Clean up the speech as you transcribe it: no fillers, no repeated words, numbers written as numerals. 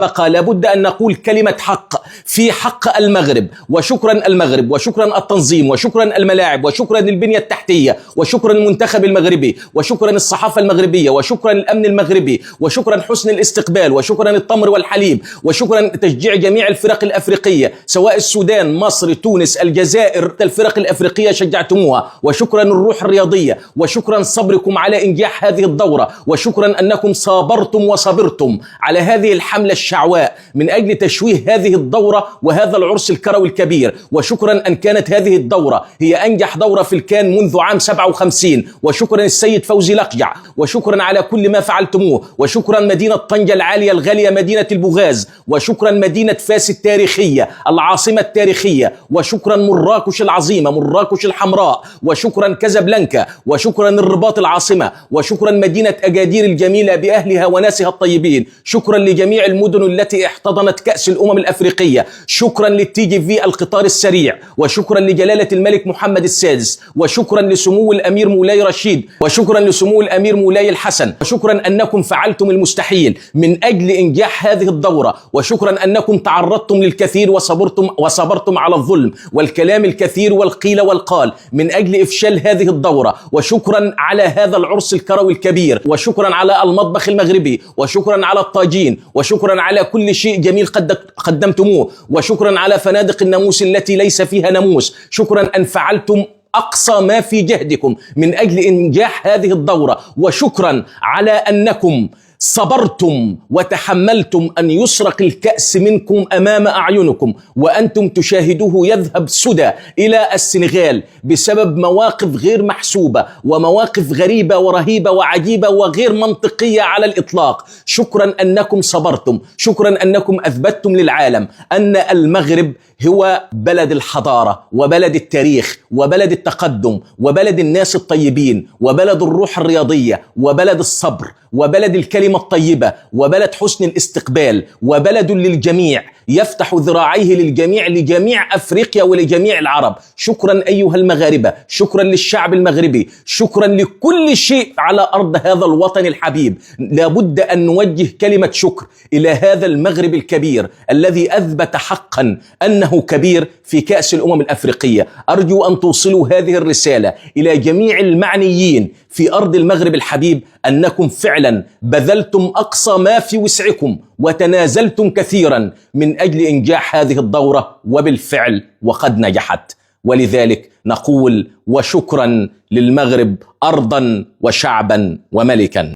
بقى لابد أن نقول كلمة حق في حق المغرب، وشكرا المغرب، وشكرا التنظيم، وشكرا الملاعب، وشكرا البنية التحتية، وشكرا المنتخب المغربي، وشكرا الصحافة المغربية، وشكرا الأمن المغربي، وشكرا حسن الاستقبال، وشكرا التمر والحليب، وشكرا تشجيع جميع الفرق الأفريقية سواء السودان، مصر، تونس، الجزائر. الفرق الأفريقية شجعتموها، وشكرا الروح الرياضية، وشكرا صبركم على إنجاح هذه الدورة، وشكرا أنكم صابرتم وصبرتم على هذه الحملة الشعواء من أجل تشويه هذه الدورة وهذا العرس الكروي الكبير. وشكرا أن كانت هذه الدورة هي أنجح دورة في الكان منذ عام 57. وشكرا السيد فوزي لقجع، وشكرا على كل ما فعلتموه. وشكرا مدينة طنجة العالية الغالية، مدينة البوغاز، وشكرا مدينة فاس التاريخية العاصمة التاريخية، وشكرا مراكش العظيمة، مراكش الحمراء، وشكرا كازابلانكا، وشكرا الرباط العاصمة، وشكرا مدينة أجادير الجميلة بأهلها وناسها الطيبين. شكرا لجميع المدن التي احتضنت كأس الأمم الأفريقية. شكرا للتي جي في القطار السريع، وشكرا لجلالة الملك محمد السادس، وشكرا لسمو الأمير مولاي رشيد، وشكرا لسمو الأمير مولاي الحسن. وشكرا أنكم فعلتم المستحيل من أجل إنجاح هذه الدورة، وشكرا أنكم تعرضتم للكثير وصبرتم على الظلم والكلام الكثير والقيل والقال من أجل إفشال هذه الدورة. وشكرا على هذا العرس الكروي الكبير، وشكرا على المطبخ المغربي، وشكرا على الطاجين، وشكرا على كل شيء جميل قدمتموه، وشكرا على فنادق الناموس التي ليس فيها ناموس. شكرا أن فعلتم أقصى ما في جهدكم من أجل إنجاح هذه الدورة، وشكرا على أنكم صبرتم وتحملتم أن يسرق الكأس منكم أمام أعينكم وأنتم تشاهدوه يذهب سدى إلى السنغال بسبب مواقف غير محسوبة ومواقف غريبة ورهيبة وعجيبة وغير منطقية على الإطلاق. شكرا أنكم صبرتم، شكرا أنكم أثبتتم للعالم أن المغرب هو بلد الحضارة وبلد التاريخ وبلد التقدم وبلد الناس الطيبين وبلد الروح الرياضية وبلد الصبر وبلد الكلمة الطيبة وبلد حسن الاستقبال وبلد للجميع يفتح ذراعيه للجميع، لجميع أفريقيا ولجميع العرب. شكرا أيها المغاربة، شكرا للشعب المغربي، شكرا لكل شيء على أرض هذا الوطن الحبيب. لابد أن نوجه كلمة شكر إلى هذا المغرب الكبير الذي أثبت حقا أنه كبير في كأس الأمم الأفريقية. أرجو أن توصلوا هذه الرسالة إلى جميع المعنيين في أرض المغرب الحبيب أنكم فعلا بذلتم أقصى ما في وسعكم وتنازلتم كثيرا من أجل إنجاح هذه الدورة، وبالفعل وقد نجحت. ولذلك نقول وشكرا للمغرب أرضا وشعبا وملكا.